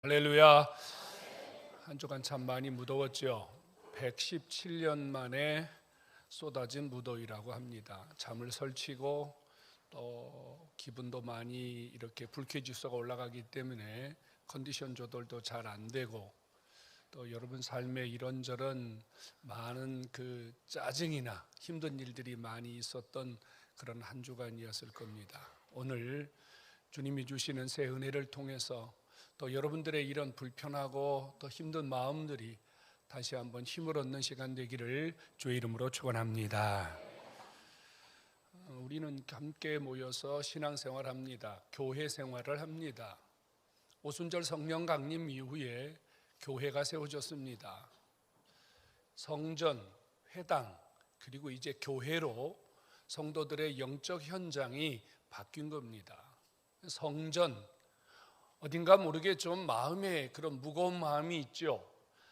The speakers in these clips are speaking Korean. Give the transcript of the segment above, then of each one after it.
할렐루야. 한 주간 참 많이 무더웠죠. 117년 만에 쏟아진 무더위라고 합니다. 잠을 설치고 또 기분도 많이 이렇게 불쾌지수가 올라가기 때문에 컨디션 조절도 잘 안 되고, 또 여러분 삶에 이런저런 많은 그 짜증이나 힘든 일들이 많이 있었던 그런 한 주간이었을 겁니다. 오늘 주님이 주시는 새 은혜를 통해서 또 여러분들의 이런 불편하고 또 힘든 마음들이 다시 한번 힘을 얻는 시간 되기를 주의 이름으로 축원합니다. 우리는 함께 모여서 신앙생활합니다. 교회 생활을 합니다. 오순절 성령 강림 이후에 교회가 세워졌습니다. 성전, 회당, 그리고 이제 교회로 성도들의 영적 현장이 바뀐 겁니다. 성전, 어딘가 모르게 좀 마음에 그런 무거운 마음이 있죠.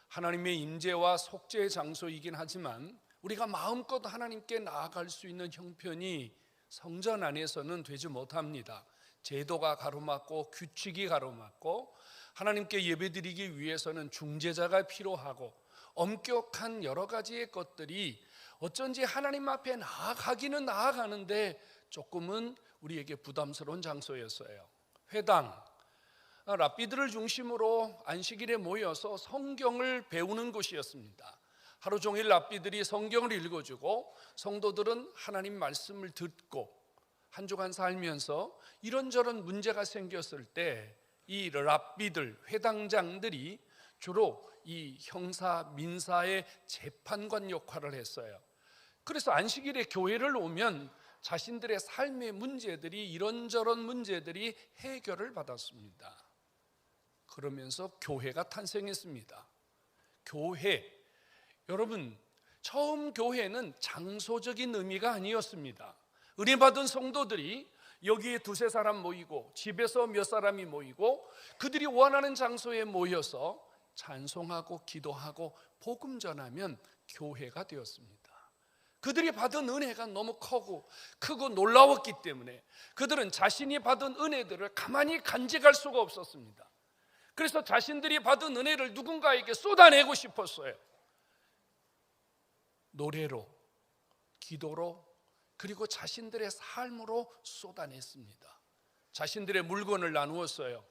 하나님의 임재와 속죄의 장소이긴 하지만 우리가 마음껏 하나님께 나아갈 수 있는 형편이 성전 안에서는 되지 못합니다. 제도가 가로막고 규칙이 가로막고, 하나님께 예배드리기 위해서는 중재자가 필요하고, 엄격한 여러 가지의 것들이 어쩐지 하나님 앞에 나아가기는 나아가는데 조금은 우리에게 부담스러운 장소였어요. 회당, 랍비들을 중심으로 안식일에 모여서 성경을 배우는 곳이었습니다. 하루 종일 랍비들이 성경을 읽어주고 성도들은 하나님 말씀을 듣고, 한 주간 살면서 이런저런 문제가 생겼을 때 이 랍비들, 회당장들이 주로 이 형사 민사의 재판관 역할을 했어요. 그래서 안식일에 교회를 오면 자신들의 삶의 문제들이, 이런저런 문제들이 해결을 받았습니다. 그러면서 교회가 탄생했습니다. 교회, 여러분, 처음 교회는 장소적인 의미가 아니었습니다. 은혜 받은 성도들이 여기에 두세 사람 모이고, 집에서 몇 사람이 모이고, 그들이 원하는 장소에 모여서 찬송하고 기도하고 복음 전하면 교회가 되었습니다. 그들이 받은 은혜가 너무 크고 놀라웠기 때문에 그들은 자신이 받은 은혜들을 가만히 간직할 수가 없었습니다. 그래서 자신들이 받은 은혜를 누군가에게 쏟아내고 싶었어요. 노래로, 기도로, 그리고 자신들의 삶으로 쏟아냈습니다. 자신들의 물건을 나누었어요.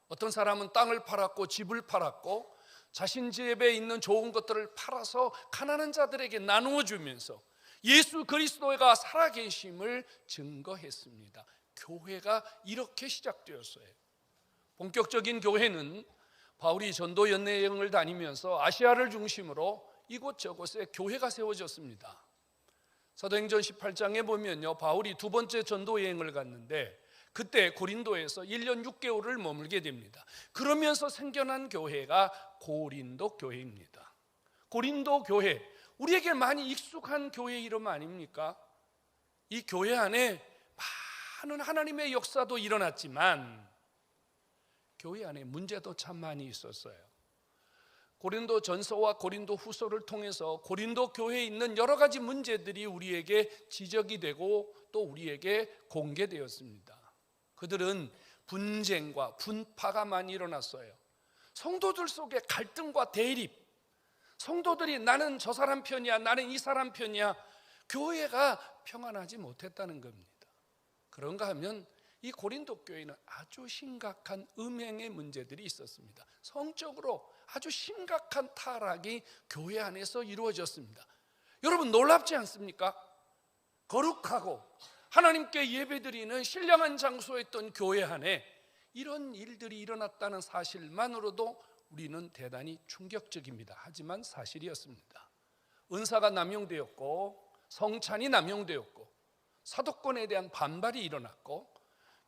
어떤 사람은 땅을 팔았고 집을 팔았고 자신 집에 있는 좋은 것들을 팔아서 가난한 자들에게 나누어 주면서 예수 그리스도가 살아계심을 증거했습니다. 교회가 이렇게 시작되었어요. 본격적인 교회는 바울이 전도 연례여행을 다니면서 아시아를 중심으로 이곳저곳에 교회가 세워졌습니다. 사도행전 18장에 보면요, 바울이 두 번째 전도 여행을 갔는데 그때 고린도에서 1년 6개월을 머물게 됩니다. 그러면서 생겨난 교회가 고린도 교회입니다. 고린도 교회, 우리에게 많이 익숙한 교회 이름 아닙니까? 이 교회 안에 많은 하나님의 역사도 일어났지만 교회 안에 문제도 참 많이 있었어요. 고린도 전서와 고린도 후서를 통해서 고린도 교회에 있는 여러 가지 문제들이 우리에게 지적이 되고 또 우리에게 공개되었습니다. 그들은 분쟁과 분파가 많이 일어났어요. 성도들 속에 갈등과 대립, 성도들이 나는 저 사람 편이야, 나는 이 사람 편이야, 교회가 평안하지 못했다는 겁니다. 그런가 하면 이 고린도 교회는 아주 심각한 음행의 문제들이 있었습니다. 성적으로 아주 심각한 타락이 교회 안에서 이루어졌습니다. 여러분, 놀랍지 않습니까? 거룩하고 하나님께 예배드리는 신령한 장소에 있던 교회 안에 이런 일들이 일어났다는 사실만으로도 우리는 대단히 충격적입니다. 하지만 사실이었습니다. 은사가 남용되었고 성찬이 남용되었고 사도권에 대한 반발이 일어났고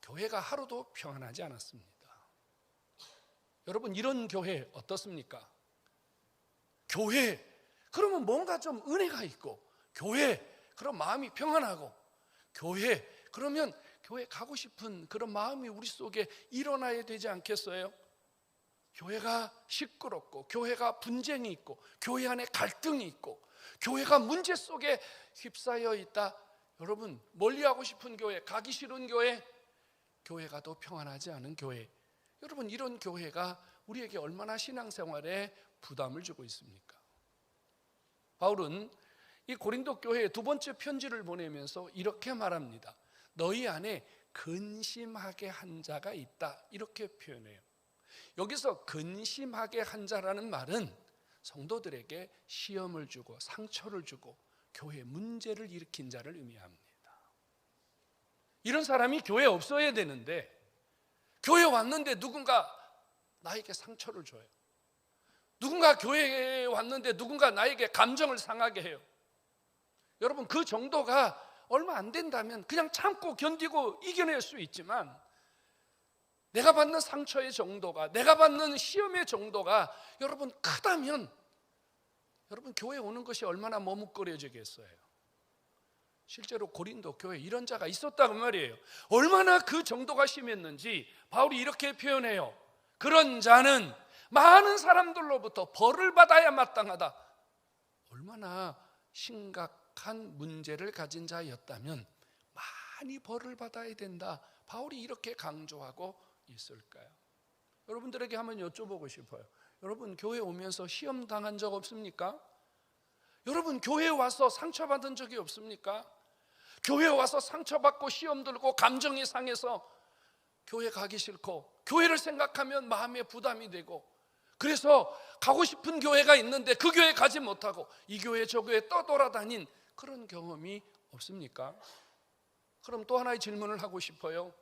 교회가 하루도 평안하지 않았습니다. 여러분, 이런 교회 어떻습니까? 교회, 그러면 뭔가 좀 은혜가 있고, 교회, 그럼 마음이 평안하고, 교회, 그러면 교회 가고 싶은 그런 마음이 우리 속에 일어나야 되지 않겠어요? 교회가 시끄럽고, 교회가 분쟁이 있고, 교회 안에 갈등이 있고, 교회가 문제 속에 휩싸여 있다. 여러분, 멀리하고 싶은 교회, 가기 싫은 교회, 교회가 더 평안하지 않은 교회, 여러분, 이런 교회가 우리에게 얼마나 신앙생활에 부담을 주고 있습니까? 바울은 이 고린도 교회에 두 번째 편지를 보내면서 이렇게 말합니다. 너희 안에 근심하게 한 자가 있다, 이렇게 표현해요. 여기서 근심하게 한 자라는 말은 성도들에게 시험을 주고 상처를 주고 교회에 문제를 일으킨 자를 의미합니다. 이런 사람이 교회에 없어야 되는데 교회에 왔는데 누군가 나에게 상처를 줘요. 누군가 교회에 왔는데 누군가 나에게 감정을 상하게 해요. 여러분, 그 정도가 얼마 안 된다면 그냥 참고 견디고 이겨낼 수 있지만, 내가 받는 상처의 정도가, 내가 받는 시험의 정도가 여러분 크다면 여러분 교회에 오는 것이 얼마나 머뭇거려지겠어요. 실제로 고린도 교회에 이런 자가 있었다고 말이에요. 얼마나 그 정도가 심했는지 바울이 이렇게 표현해요. 그런 자는 많은 사람들로부터 벌을 받아야 마땅하다. 얼마나 심각한 문제를 가진 자였다면 많이 벌을 받아야 된다, 바울이 이렇게 강조하고 있을까요? 여러분들에게 한번 여쭤보고 싶어요. 여러분 교회 오면서 시험 당한 적 없습니까? 여러분 교회에 와서 상처받은 적이 없습니까? 교회에 와서 상처받고 시험 들고 감정이 상해서 교회 가기 싫고 교회를 생각하면 마음에 부담이 되고, 그래서 가고 싶은 교회가 있는데 그 교회 가지 못하고 이 교회 저 교회 떠돌아다닌 그런 경험이 없습니까? 그럼 또 하나의 질문을 하고 싶어요.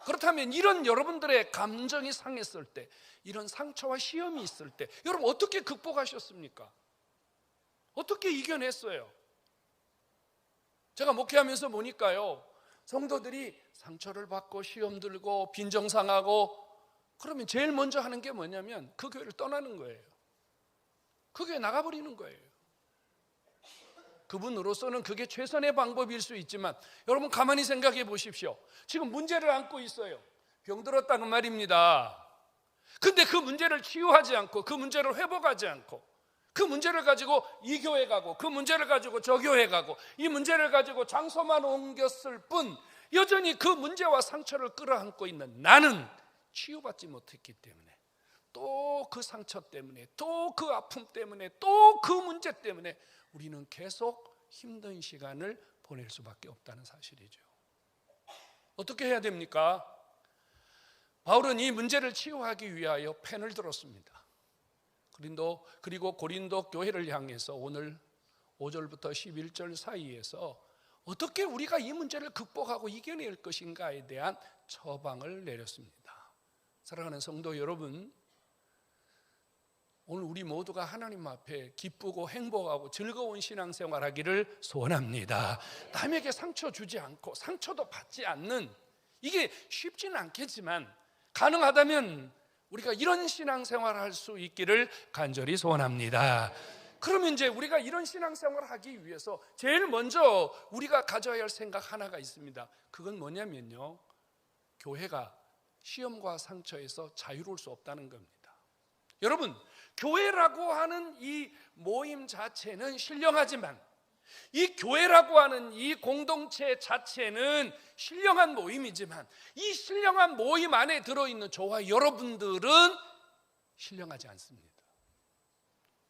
그렇다면 이런 여러분들의 감정이 상했을 때, 이런 상처와 시험이 있을 때 여러분 어떻게 극복하셨습니까? 어떻게 이겨냈어요? 제가 목회하면서 보니까요, 성도들이 상처를 받고 시험 들고 빈정상하고 그러면 제일 먼저 하는 게 뭐냐면 그 교회를 떠나는 거예요. 그 교회 나가버리는 거예요. 그분으로서는 그게 최선의 방법일 수 있지만, 여러분 가만히 생각해 보십시오. 지금 문제를 안고 있어요. 병들었다는 말입니다. 근데 그 문제를 치유하지 않고, 그 문제를 회복하지 않고, 그 문제를 가지고 이 교회 가고, 그 문제를 가지고 저 교회 가고, 이 문제를 가지고 장소만 옮겼을 뿐 여전히 그 문제와 상처를 끌어안고 있는 나는 치유받지 못했기 때문에, 또 그 상처 때문에, 또 그 아픔 때문에, 또 그 문제 때문에 우리는 계속 힘든 시간을 보낼 수밖에 없다는 사실이죠. 어떻게 해야 됩니까? 바울은 이 문제를 치유하기 위하여 펜을 들었습니다. 그리고 고린도 교회를 향해서 오늘 5절부터 11절 사이에서 어떻게 우리가 이 문제를 극복하고 이겨낼 것인가에 대한 처방을 내렸습니다. 사랑하는 성도 여러분, 오늘 우리 모두가 하나님 앞에 기쁘고 행복하고 즐거운 신앙생활 하기를 소원합니다. 남에게 상처 주지 않고 상처도 받지 않는, 이게 쉽지는 않겠지만 가능하다면 우리가 이런 신앙생활을 할 수 있기를 간절히 소원합니다. 그러면 이제 우리가 이런 신앙생활을 하기 위해서 제일 먼저 우리가 가져야 할 생각 하나가 있습니다. 그건 뭐냐면요, 교회가 시험과 상처에서 자유로울 수 없다는 겁니다. 여러분, 교회라고 하는 이 모임 자체는 신령하지만, 이 교회라고 하는 이 공동체 자체는 신령한 모임이지만, 이 신령한 모임 안에 들어있는 저와 여러분들은 신령하지 않습니다.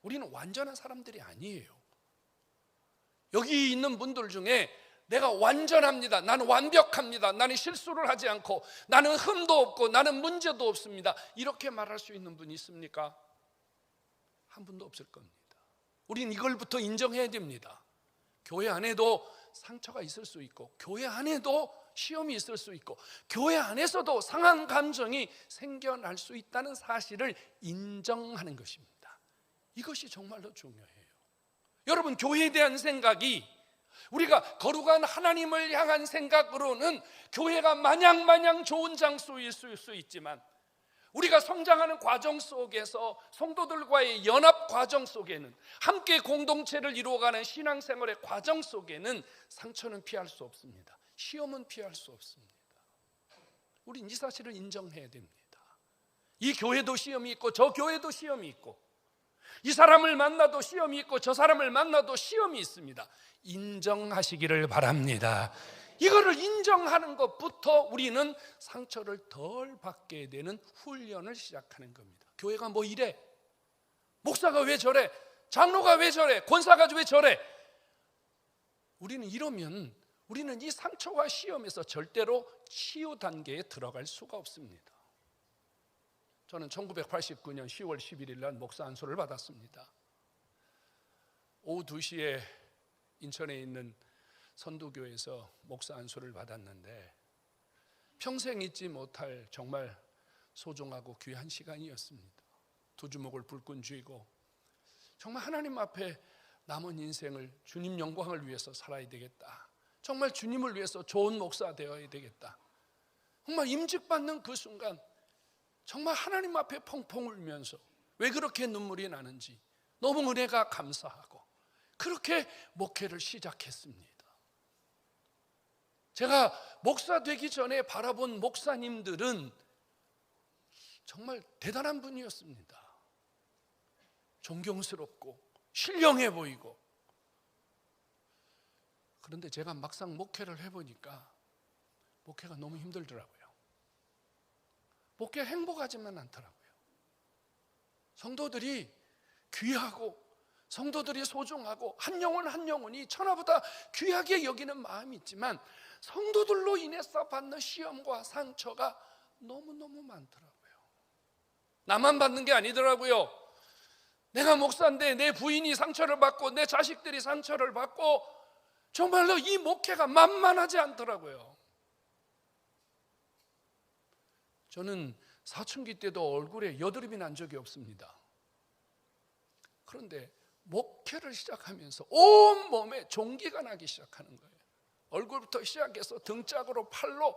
우리는 완전한 사람들이 아니에요. 여기 있는 분들 중에 내가 완전합니다, 나는 완벽합니다, 나는 실수를 하지 않고, 나는 흠도 없고 나는 문제도 없습니다, 이렇게 말할 수 있는 분이 있습니까? 한 분도 없을 겁니다. 우리는 이걸부터 인정해야 됩니다. 교회 안에도 상처가 있을 수 있고, 교회 안에도 시험이 있을 수 있고, 교회 안에서도 상한 감정이 생겨날 수 있다는 사실을 인정하는 것입니다. 이것이 정말로 중요해요. 여러분, 교회에 대한 생각이, 우리가 거룩한 하나님을 향한 생각으로는 교회가 마냥 좋은 장소일 수 있지만, 우리가 성장하는 과정 속에서 성도들과의 연합 과정 속에는, 함께 공동체를 이루어가는 신앙생활의 과정 속에는 상처는 피할 수 없습니다. 시험은 피할 수 없습니다. 우리는 이 사실을 인정해야 됩니다. 이 교회도 시험이 있고 저 교회도 시험이 있고, 이 사람을 만나도 시험이 있고 저 사람을 만나도 시험이 있습니다. 인정하시기를 바랍니다. 이거를 인정하는 것부터 우리는 상처를 덜 받게 되는 훈련을 시작하는 겁니다. 교회가 뭐 이래? 목사가 왜 저래? 장로가 왜 저래? 권사가 왜 저래? 우리는 이러면 우리는 이 상처와 시험에서 절대로 치유 단계에 들어갈 수가 없습니다. 저는 1989년 10월 11일 날 목사 안수를 받았습니다. 오후 2시에 인천에 있는 선두교에서 목사 안수를 받았는데 평생 잊지 못할 정말 소중하고 귀한 시간이었습니다. 두 주먹을 불끈 쥐고 정말 하나님 앞에 남은 인생을 주님 영광을 위해서 살아야 되겠다. 정말 주님을 위해서 좋은 목사 되어야 되겠다. 정말 임직받는 그 순간 정말 하나님 앞에 펑펑 울면서 왜 그렇게 눈물이 나는지 너무 은혜가 감사하고 그렇게 목회를 시작했습니다. 제가 목사 되기 전에 바라본 목사님들은 정말 대단한 분이었습니다. 존경스럽고 신령해 보이고. 그런데 제가 막상 목회를 해보니까 목회가 너무 힘들더라고요. 목회 행복하지만 않더라고요. 성도들이 귀하고 성도들이 소중하고 한 영혼 한 영혼이 천하보다 귀하게 여기는 마음이 있지만 성도들로 인해서 받는 시험과 상처가 너무너무 많더라고요. 나만 받는 게 아니더라고요. 내가 목사인데 내 부인이 상처를 받고 내 자식들이 상처를 받고 정말로 이 목회가 만만하지 않더라고요. 저는 사춘기 때도 얼굴에 여드름이 난 적이 없습니다. 그런데 목회를 시작하면서 온 몸에 종기가 나기 시작하는 거예요. 얼굴부터 시작해서 등짝으로 팔로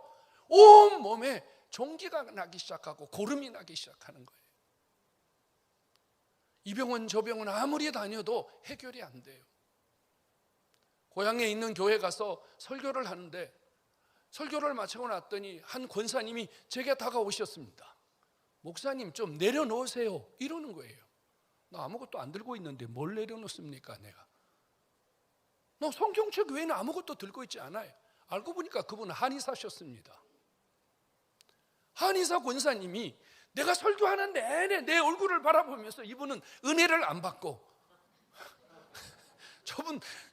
온 몸에 종기가 나기 시작하고 고름이 나기 시작하는 거예요. 이 병원 저 병원 아무리 다녀도 해결이 안 돼요. 고향에 있는 교회 가서 설교를 하는데 설교를 마치고 났더니 한 권사님이 제게 다가오셨습니다. 목사님 좀 내려놓으세요 이러는 거예요. 나 아무것도 안 들고 있는데 뭘 내려놓습니까 내가? 너 성경책 외에는 아무것도 들고 있지 않아요. 알고 보니까 그분은 한의사셨습니다. 한의사 권사님이 내가 설교하는 내내 내 얼굴을 바라보면서 이분은 은혜를 안 받고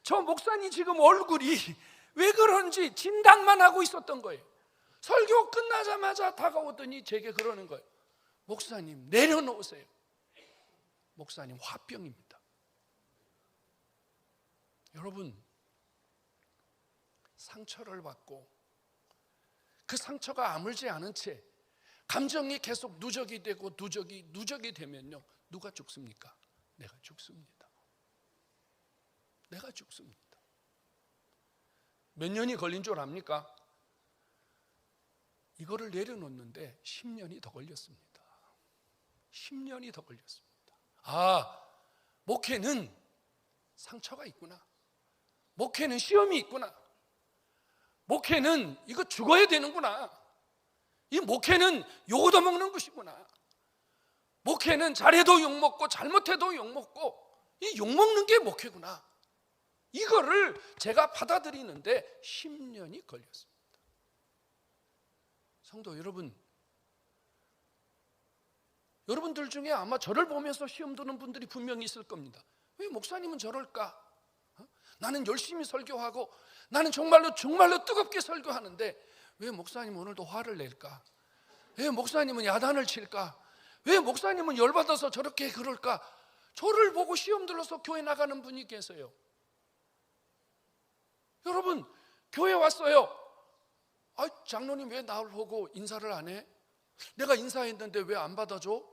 저 목사님 지금 얼굴이 왜 그런지 진단만 하고 있었던 거예요. 설교 끝나자마자 다가오더니 제게 그러는 거예요. 목사님 내려놓으세요. 목사님 화병입니다. 여러분 상처를 받고 그 상처가 아물지 않은 채 감정이 계속 누적이 되고 누적이 되면요 누가 죽습니까? 내가 죽습니다. 내가 죽습니다. 몇 년이 걸린 줄 압니까? 이거를 내려놓는데 10년이 더 걸렸습니다. 10년이 더 걸렸습니다. 아, 목회는 상처가 있구나. 목회는 시험이 있구나. 목회는 이거 죽어야 되는구나. 이 목회는 욕 얻어먹는 것이구나. 목회는 잘해도 욕먹고 잘못해도 욕먹고 이 욕먹는 게 목회구나. 이거를 제가 받아들이는데 10년이 걸렸습니다. 성도 여러분, 여러분들 중에 아마 저를 보면서 시험 드는 분들이 분명히 있을 겁니다. 왜 목사님은 저럴까? 나는 열심히 설교하고 나는 정말로 뜨겁게 설교하는데 왜 목사님 오늘도 화를 낼까? 왜 목사님은 야단을 칠까? 왜 목사님은 열받아서 저렇게 그럴까? 저를 보고 시험 들어서 교회 나가는 분이 계세요. 여러분 교회 왔어요. 아, 장로님 왜 나를 보고 인사를 안 해? 내가 인사했는데 왜 안 받아줘?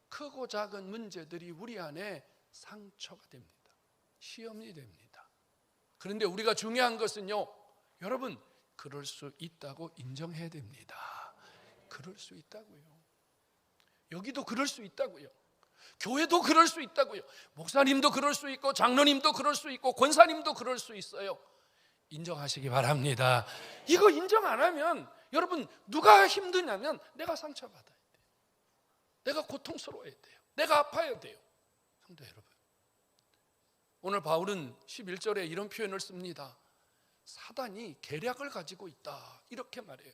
크고 작은 문제들이 우리 안에 상처가 됩니다. 시험이 됩니다. 그런데 우리가 중요한 것은요, 여러분 그럴 수 있다고 인정해야 됩니다. 그럴 수 있다고요. 여기도 그럴 수 있다고요. 교회도 그럴 수 있다고요. 목사님도 그럴 수 있고 장로님도 그럴 수 있고 권사님도 그럴 수 있어요. 인정하시기 바랍니다. 이거 인정 안 하면 여러분 누가 힘드냐면 내가 상처받아야 돼요. 내가 고통스러워야 돼요. 내가 아파야 돼요. 성도 여러분, 오늘 바울은 11절에 이런 표현을 씁니다. 사단이 계략을 가지고 있다 이렇게 말해요.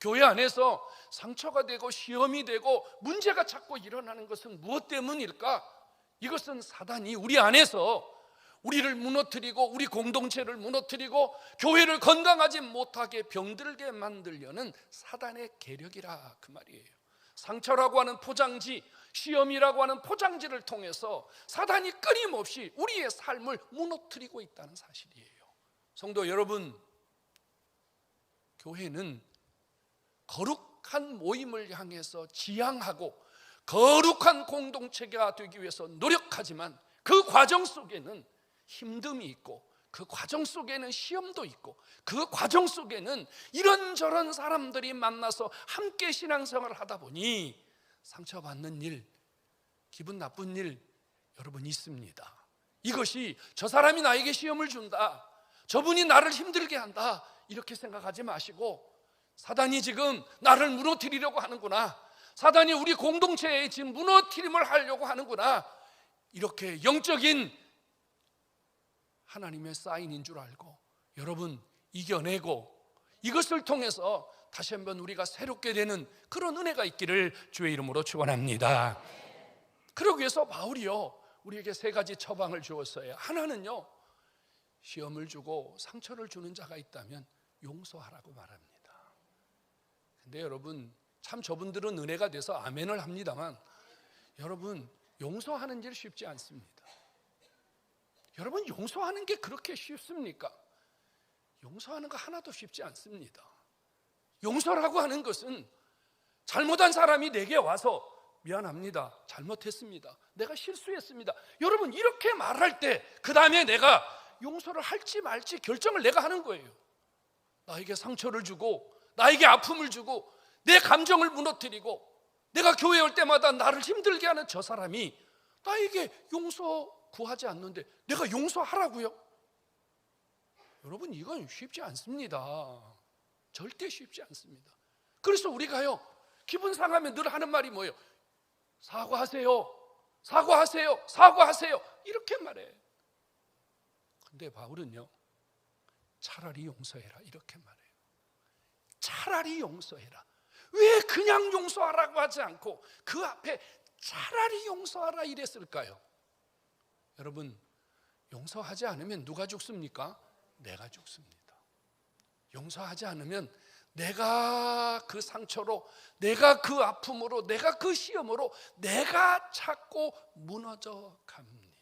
교회 안에서 상처가 되고 시험이 되고 문제가 자꾸 일어나는 것은 무엇 때문일까? 이것은 사단이 우리 안에서 우리를 무너뜨리고 우리 공동체를 무너뜨리고 교회를 건강하지 못하게 병들게 만들려는 사단의 계략이라 그 말이에요. 상처라고 하는 포장지, 시험이라고 하는 포장지를 통해서 사단이 끊임없이 우리의 삶을 무너뜨리고 있다는 사실이에요. 성도 여러분, 교회는 거룩한 모임을 향해서 지향하고 거룩한 공동체가 되기 위해서 노력하지만 그 과정 속에는 힘듦이 있고 그 과정 속에는 시험도 있고 그 과정 속에는 이런저런 사람들이 만나서 함께 신앙생활을 하다 보니 상처받는 일, 기분 나쁜 일 여러분 있습니다. 이것이 저 사람이 나에게 시험을 준다, 저분이 나를 힘들게 한다 이렇게 생각하지 마시고 사단이 지금 나를 무너뜨리려고 하는구나, 사단이 우리 공동체에 지금 무너뜨림을 하려고 하는구나, 이렇게 영적인 하나님의 사인인 줄 알고 여러분 이겨내고 이것을 통해서 다시 한번 우리가 새롭게 되는 그런 은혜가 있기를 주의 이름으로 축원합니다. 그러기 위해서 바울이요 우리에게 세 가지 처방을 주었어요. 하나는요, 시험을 주고 상처를 주는 자가 있다면 용서하라고 말합니다. 근데 여러분 참 저분들은 은혜가 돼서 아멘을 합니다만 여러분 용서하는 일 쉽지 않습니다. 여러분 용서하는 게 그렇게 쉽습니까? 용서하는 거 하나도 쉽지 않습니다. 용서라고 하는 것은 잘못한 사람이 내게 와서 미안합니다, 잘못했습니다, 내가 실수했습니다, 여러분 이렇게 말할 때 그 다음에 내가 용서를 할지 말지 결정을 내가 하는 거예요. 나에게 상처를 주고 나에게 아픔을 주고 내 감정을 무너뜨리고 내가 교회 올 때마다 나를 힘들게 하는 저 사람이 나에게 용서 구하지 않는데 내가 용서하라고요? 여러분 이건 쉽지 않습니다. 절대 쉽지 않습니다. 그래서 우리가요 기분 상하면 늘 하는 말이 뭐예요? 사과하세요, 사과하세요, 사과하세요 이렇게 말해. 근데 바울은요 차라리 용서해라 이렇게 말해요. 차라리 용서해라. 왜 그냥 용서하라고 하지 않고 그 앞에 차라리 용서하라 이랬을까요? 여러분 용서하지 않으면 누가 죽습니까? 내가 죽습니다. 용서하지 않으면 내가 그 상처로, 내가 그 아픔으로, 내가 그 시험으로 내가 자꾸 무너져 갑니다.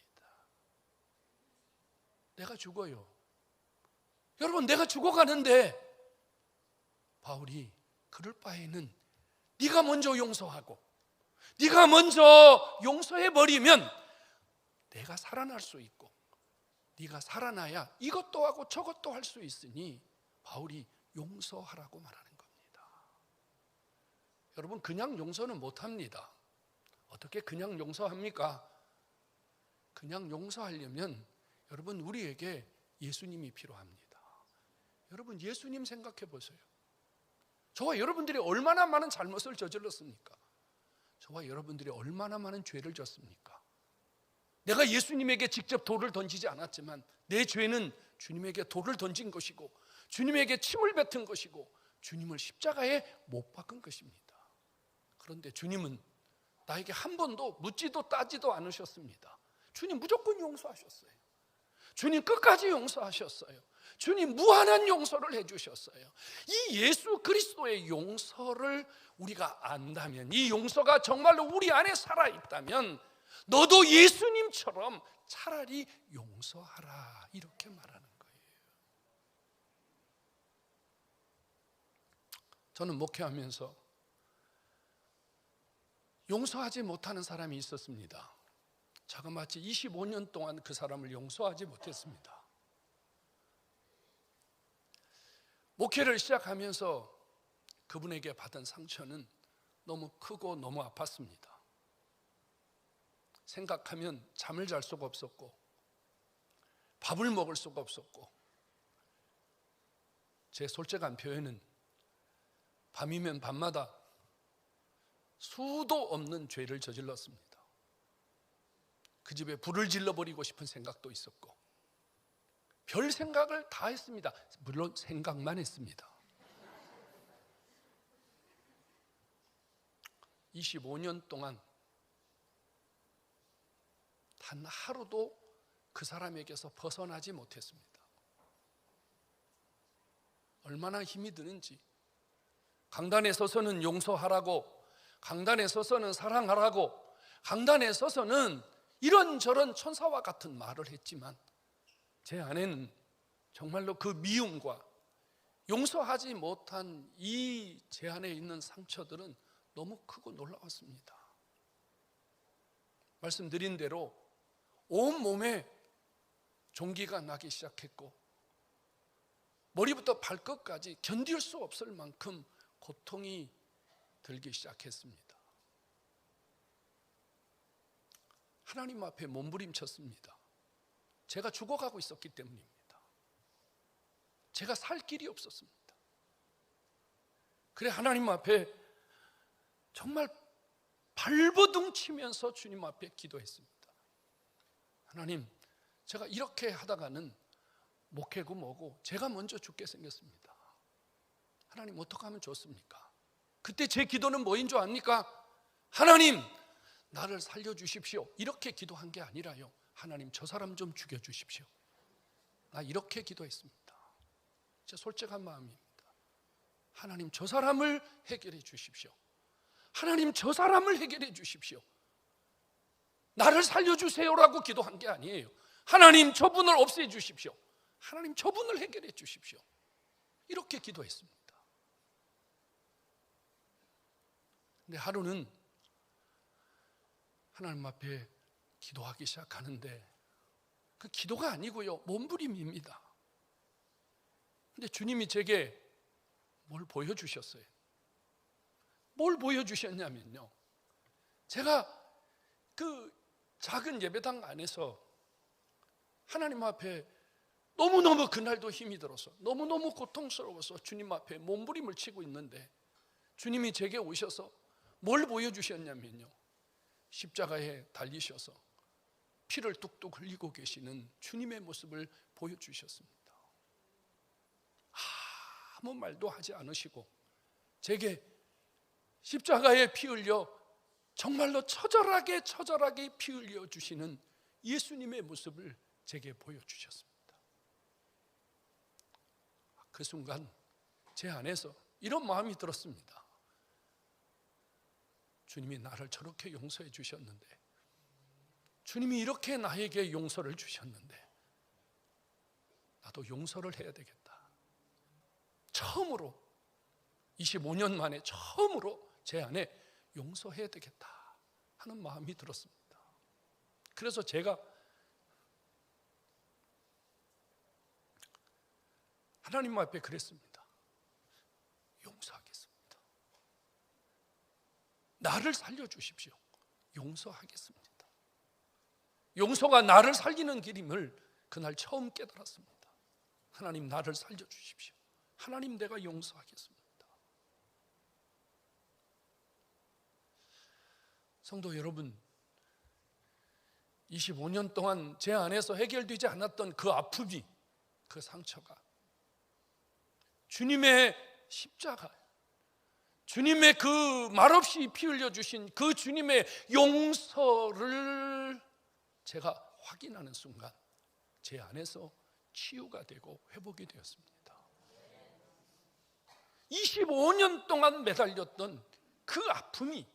내가 죽어요. 여러분 내가 죽어가는데 바울이 그럴 바에는 네가 먼저 용서하고 네가 먼저 용서해버리면 내가 살아날 수 있고 네가 살아나야 이것도 하고 저것도 할 수 있으니 바울이 용서하라고 말하는 겁니다. 여러분 그냥 용서는 못합니다. 어떻게 그냥 용서합니까? 그냥 용서하려면 여러분 우리에게 예수님이 필요합니다. 여러분 예수님 생각해 보세요. 저와 여러분들이 얼마나 많은 잘못을 저질렀습니까? 저와 여러분들이 얼마나 많은 죄를 졌습니까? 내가 예수님에게 직접 돌을 던지지 않았지만 내 죄는 주님에게 돌을 던진 것이고 주님에게 침을 뱉은 것이고 주님을 십자가에 못 박은 것입니다. 그런데 주님은 나에게 한 번도 묻지도 따지도 않으셨습니다. 주님 무조건 용서하셨어요. 주님 끝까지 용서하셨어요. 주님 무한한 용서를 해주셨어요. 이 예수 그리스도의 용서를 우리가 안다면, 이 용서가 정말로 우리 안에 살아있다면 너도 예수님처럼 차라리 용서하라 이렇게 말하는 거예요. 저는 목회하면서 용서하지 못하는 사람이 있었습니다. 자그마치 25년 동안 그 사람을 용서하지 못했습니다. 목회를 시작하면서 그분에게 받은 상처는 너무 크고 너무 아팠습니다. 생각하면 잠을 잘 수가 없었고 밥을 먹을 수가 없었고 제 솔직한 표현은 밤이면 밤마다 수도 없는 죄를 저질렀습니다. 그 집에 불을 질러버리고 싶은 생각도 있었고 별 생각을 다 했습니다. 물론 생각만 했습니다. 25년 동안 단 하루도 그 사람에게서 벗어나지 못했습니다. 얼마나 힘이 드는지. 강단에 서서는 용서하라고, 강단에 서서는 사랑하라고, 강단에 서서는 이런저런 천사와 같은 말을 했지만 제 안에는 정말로 그 미움과 용서하지 못한 이 제 안에 있는 상처들은 너무 크고 놀라웠습니다. 말씀드린 대로 온몸에 종기가 나기 시작했고 머리부터 발끝까지 견딜 수 없을 만큼 고통이 들기 시작했습니다. 하나님 앞에 몸부림쳤습니다. 제가 죽어가고 있었기 때문입니다. 제가 살 길이 없었습니다. 그래 하나님 앞에 정말 발버둥 치면서 주님 앞에 기도했습니다. 하나님, 제가 이렇게 하다가는 목회고 뭐고 제가 먼저 죽게 생겼습니다. 하나님 어떻게 하면 좋습니까? 그때 제 기도는 뭐인 줄 압니까? 하나님 나를 살려주십시오. 이렇게 기도한 게 아니라요, 하나님 저 사람 좀 죽여주십시오. 나 이렇게 기도했습니다. 제 솔직한 마음입니다. 하나님 저 사람을 해결해 주십시오. 하나님 저 사람을 해결해 주십시오. 나를 살려주세요라고 기도한 게 아니에요. 하나님 저분을 없애 주십시오. 하나님 저분을 해결해 주십시오. 이렇게 기도했습니다. 근데 하루는 하나님 앞에 기도하기 시작하는데 그 기도가 아니고요, 몸부림입니다. 근데 주님이 제게 뭘 보여주셨어요. 뭘 보여주셨냐면요, 제가 그 작은 예배당 안에서 하나님 앞에 너무너무 그날도 힘이 들어서 너무너무 고통스러워서 주님 앞에 몸부림을 치고 있는데 주님이 제게 오셔서 뭘 보여주셨냐면요, 십자가에 달리셔서 피를 뚝뚝 흘리고 계시는 주님의 모습을 보여주셨습니다. 아무 말도 하지 않으시고 제게 십자가에 피 흘려 정말로 처절하게 피 흘려 주시는 예수님의 모습을 제게 보여주셨습니다. 그 순간 제 안에서 이런 마음이 들었습니다. 주님이 나를 저렇게 용서해 주셨는데, 주님이 이렇게 나에게 용서를 주셨는데 나도 용서를 해야 되겠다. 처음으로 25년 만에 처음으로 제 안에 용서해야 되겠다 하는 마음이 들었습니다. 그래서 제가 하나님 앞에 그랬습니다. 용서하겠습니다. 나를 살려주십시오. 용서하겠습니다. 용서가 나를 살리는 길임을 그날 처음 깨달았습니다. 하나님 나를 살려주십시오. 하나님 내가 용서하겠습니다. 성도 여러분, 25년 동안 제 안에서 해결되지 않았던 그 아픔이, 그 상처가 주님의 십자가, 주님의 그 말없이 피 흘려주신 그 주님의 용서를 제가 확인하는 순간 제 안에서 치유가 되고 회복이 되었습니다. 25년 동안 매달렸던 그 아픔이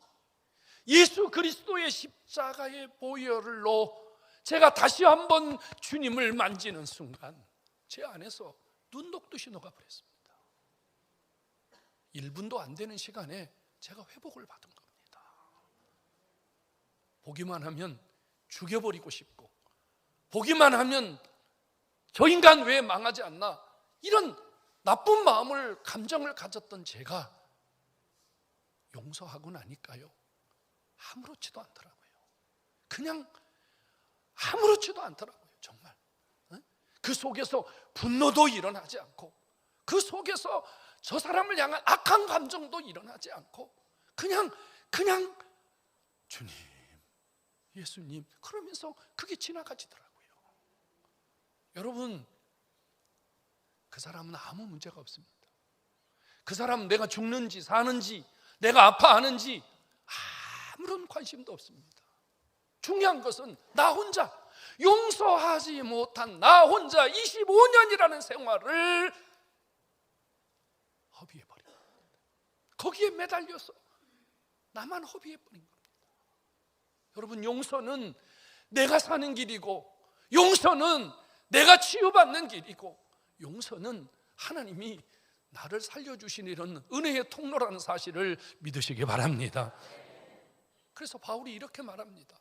예수 그리스도의 십자가의 보혈로 제가 다시 한번 주님을 만지는 순간 제 안에서 눈독듯이 녹아버렸습니다. 1분도 안 되는 시간에 제가 회복을 받은 겁니다. 보기만 하면 죽여버리고 싶고, 보기만 하면 저 인간 왜 망하지 않나, 이런 나쁜 마음을, 감정을 가졌던 제가 용서하고 나니까요, 아무렇지도 않더라고요. 그냥 아무렇지도 않더라고요. 정말 그 속에서 분노도 일어나지 않고, 그 속에서 저 사람을 향한 악한 감정도 일어나지 않고, 그냥 주님, 예수님, 그러면서 그게 지나가지더라고요. 여러분, 그 사람은 아무 문제가 없습니다. 그 사람은 내가 죽는지 사는지, 내가 아파하는지 아무런 관심도 없습니다. 중요한 것은 나 혼자, 용서하지 못한 나 혼자 25년이라는 생활을 허비해버린 겁니다. 거기에 매달려서 나만 허비해버린 겁니다. 여러분, 용서는 내가 사는 길이고, 용서는 내가 치유받는 길이고, 용서는 하나님이 나를 살려주신 이런 은혜의 통로라는 사실을 믿으시기 바랍니다. 그래서 바울이 이렇게 말합니다.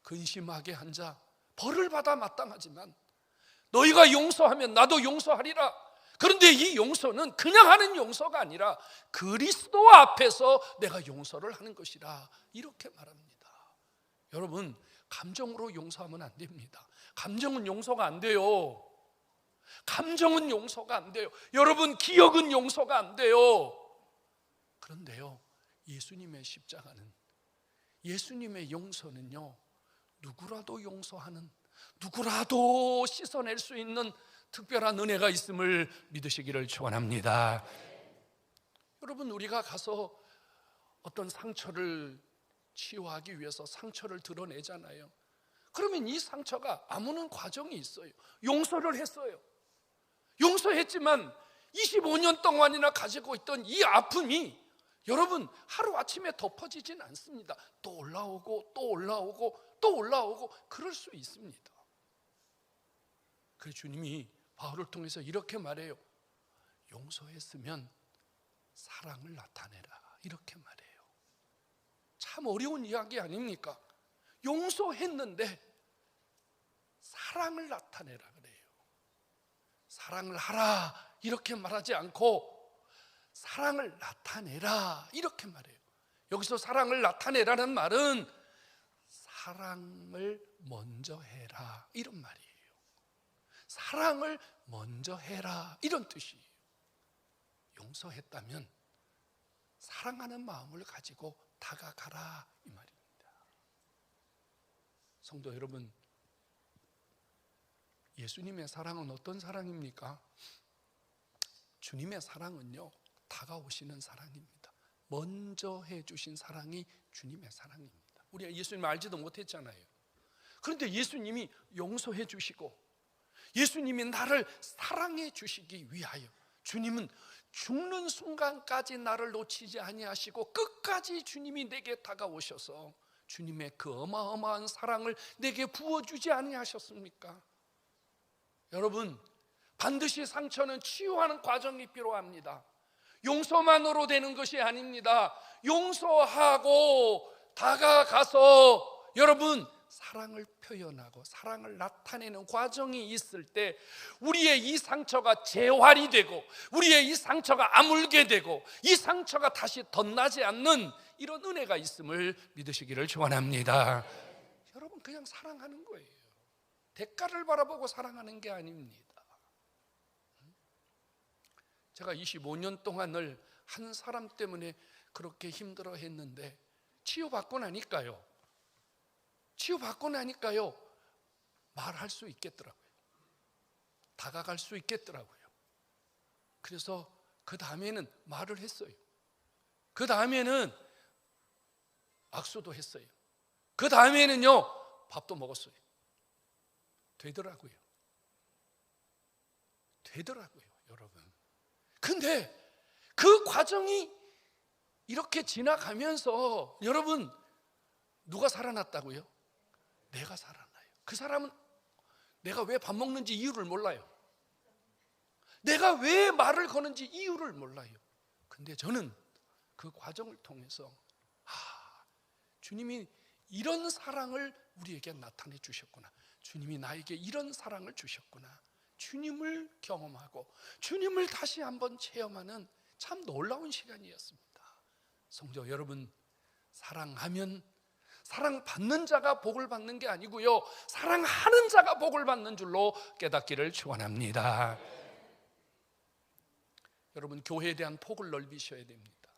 근심하게 한 자 벌을 받아 마땅하지만 너희가 용서하면 나도 용서하리라. 그런데 이 용서는 그냥 하는 용서가 아니라 그리스도 앞에서 내가 용서를 하는 것이라, 이렇게 말합니다. 여러분, 감정으로 용서하면 안 됩니다. 감정은 용서가 안 돼요. 감정은 용서가 안 돼요. 여러분, 기억은 용서가 안 돼요. 그런데요, 예수님의 십자가는, 예수님의 용서는요, 누구라도 용서하는, 누구라도 씻어낼 수 있는 특별한 은혜가 있음을 믿으시기를 축원합니다. 여러분, 우리가 가서 어떤 상처를 치유하기 위해서 상처를 드러내잖아요. 그러면 이 상처가 아무런 과정이 있어요. 용서를 했어요. 용서했지만 25년 동안이나 가지고 있던 이 아픔이 여러분 하루아침에 덮어지진 않습니다. 또 올라오고 또 올라오고 또 올라오고 그럴 수 있습니다. 그래서 주님이 바울을 통해서 이렇게 말해요. 용서했으면 사랑을 나타내라, 이렇게 말해요. 참 어려운 이야기 아닙니까? 용서했는데 사랑을 나타내라 그래요. 사랑을 하라 이렇게 말하지 않고 사랑을 나타내라 이렇게 말해요. 여기서 사랑을 나타내라는 말은 사랑을 먼저 해라, 이런 말이에요. 사랑을 먼저 해라, 이런 뜻이에요. 용서했다면 사랑하는 마음을 가지고 다가가라, 이 말입니다. 성도 여러분, 예수님의 사랑은 어떤 사랑입니까? 주님의 사랑은요, 다가오시는 사랑입니다. 먼저 해주신 사랑이 주님의 사랑입니다. 우리가 예수님을 알지도 못했잖아요. 그런데 예수님이 용서해 주시고 예수님이 나를 사랑해 주시기 위하여 주님은 죽는 순간까지 나를 놓치지 아니하시고 끝까지 주님이 내게 다가오셔서 주님의 그 어마어마한 사랑을 내게 부어주지 아니하셨습니까? 여러분, 반드시 상처는 치유하는 과정이 필요합니다. 용서만으로 되는 것이 아닙니다. 용서하고 다가가서 여러분 사랑을 표현하고 사랑을 나타내는 과정이 있을 때 우리의 이 상처가 재활이 되고 우리의 이 상처가 아물게 되고 이 상처가 다시 덧나지 않는 이런 은혜가 있음을 믿으시기를 축원합니다. 여러분, 그냥 사랑하는 거예요. 대가를 바라보고 사랑하는 게 아닙니다. 제가 25년 동안을 한 사람 때문에 그렇게 힘들어 했는데 치유받고 나니까요, 말할 수 있겠더라고요. 다가갈 수 있겠더라고요. 그래서 그 다음에는 말을 했어요. 그 다음에는 악수도 했어요. 그 다음에는요, 밥도 먹었어요. 되더라고요, 여러분. 근데 그 과정이 이렇게 지나가면서 여러분, 누가 살아났다고요? 내가 살아나요. 그 사람은 내가 왜 밥 먹는지 이유를 몰라요. 내가 왜 말을 거는지 이유를 몰라요. 근데 저는 그 과정을 통해서 주님이 이런 사랑을 우리에게 나타내 주셨구나, 주님이 나에게 이런 사랑을 주셨구나, 주님을 경험하고 주님을 다시 한번 체험하는 참 놀라운 시간이었습니다. 성도 여러분, 사랑하면 사랑받는 자가 복을 받는 게 아니고요, 사랑하는 자가 복을 받는 줄로 깨닫기를 축원합니다. 여러분, 교회에 대한 폭을 넓히셔야 됩니다.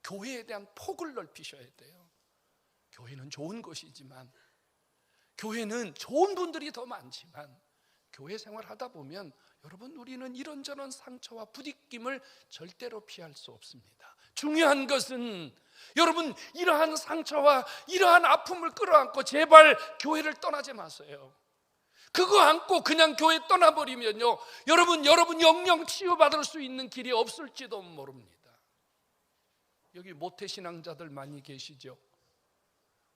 교회에 대한 폭을 넓히셔야 돼요. 교회는 좋은 것이지만, 교회는 좋은 분들이 더 많지만 교회 생활하다 보면 여러분, 우리는 이런저런 상처와 부딪힘을 절대로 피할 수 없습니다. 중요한 것은 여러분, 이러한 상처와 이러한 아픔을 끌어안고 제발 교회를 떠나지 마세요. 그거 안고 그냥 교회 떠나버리면요, 여러분 영영 치유받을 수 있는 길이 없을지도 모릅니다. 여기 모태신앙자들 많이 계시죠?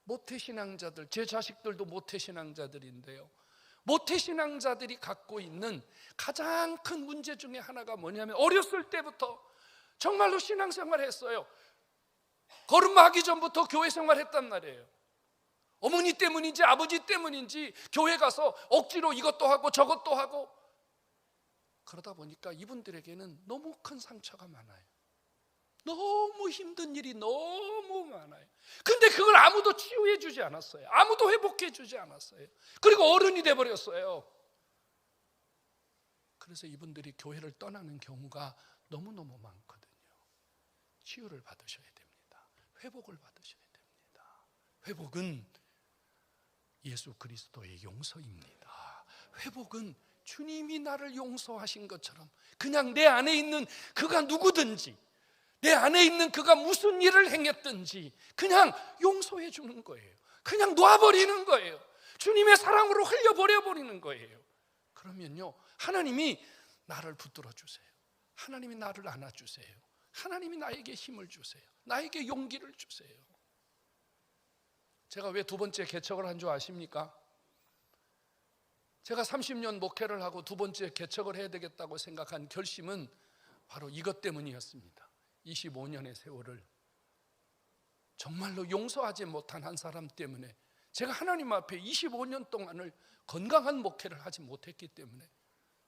모태신앙자들, 제 자식들도 모태신앙자들인데요, 모태신앙자들이 갖고 있는 가장 큰 문제 중에 하나가 뭐냐면, 어렸을 때부터 정말로 신앙생활 했어요. 걸음마하기 전부터 교회 생활했단 말이에요. 어머니 때문인지 아버지 때문인지 교회 가서 억지로 이것도 하고 저것도 하고, 그러다 보니까 이분들에게는 너무 큰 상처가 많아요. 너무 힘든 일이 너무 많아요. 근데 그걸 아무도 치유해 주지 않았어요. 아무도 회복해 주지 않았어요. 그리고 어른이 돼버렸어요. 그래서 이분들이 교회를 떠나는 경우가 너무너무 많거든요. 치유를 받으셔야 됩니다. 회복을 받으셔야 됩니다. 회복은 예수 그리스도의 용서입니다. 회복은 주님이 나를 용서하신 것처럼 그냥 내 안에 있는 그가 누구든지, 내 안에 있는 그가 무슨 일을 행했든지 그냥 용서해 주는 거예요. 그냥 놔버리는 거예요. 주님의 사랑으로 흘려버려버리는 거예요. 그러면요, 하나님이 나를 붙들어 주세요. 하나님이 나를 안아주세요. 하나님이 나에게 힘을 주세요. 나에게 용기를 주세요. 제가 왜 두 번째 개척을 한 줄 아십니까? 제가 30년 목회를 하고 두 번째 개척을 해야 되겠다고 생각한 결심은 바로 이것 때문이었습니다. 25년의 세월을 정말로 용서하지 못한 한 사람 때문에 제가 하나님 앞에 25년 동안을 건강한 목회를 하지 못했기 때문에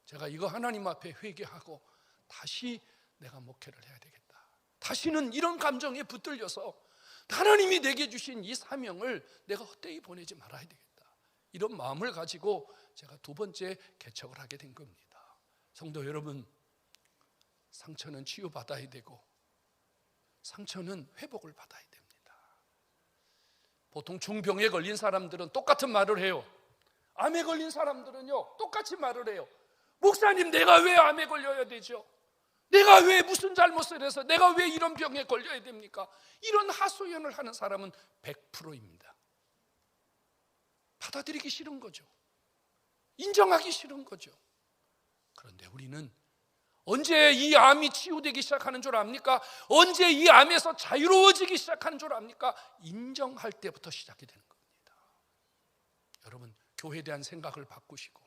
제가 이거 하나님 앞에 회개하고 다시 내가 목회를 해야 되겠다. 다시는 이런 감정에 붙들려서 하나님이 내게 주신 이 사명을 내가 헛되이 보내지 말아야 되겠다. 이런 마음을 가지고 제가 두 번째 개척을 하게 된 겁니다. 성도 여러분, 상처는 치유받아야 되고 상처는 회복을 받아야 됩니다. 보통 중병에 걸린 사람들은 똑같은 말을 해요. 암에 걸린 사람들은요, 똑같이 말을 해요. 목사님, 내가 왜 암에 걸려야 되죠? 내가 왜 무슨 잘못을 해서 내가 왜 이런 병에 걸려야 됩니까? 이런 하소연을 하는 사람은 100%입니다. 받아들이기 싫은 거죠. 인정하기 싫은 거죠. 그런데 우리는 언제 이 암이 치유되기 시작하는 줄 압니까? 언제 이 암에서 자유로워지기 시작하는 줄 압니까? 인정할 때부터 시작이 되는 겁니다. 여러분, 교회에 대한 생각을 바꾸시고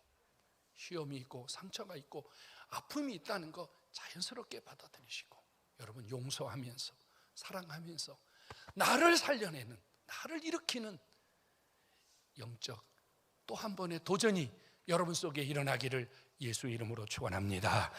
시험이 있고 상처가 있고 아픔이 있다는 거 자연스럽게 받아들이시고, 여러분 용서하면서 사랑하면서 나를 살려내는, 나를 일으키는 영적 또 한 번의 도전이 여러분 속에 일어나기를 예수의 이름으로 축원합니다.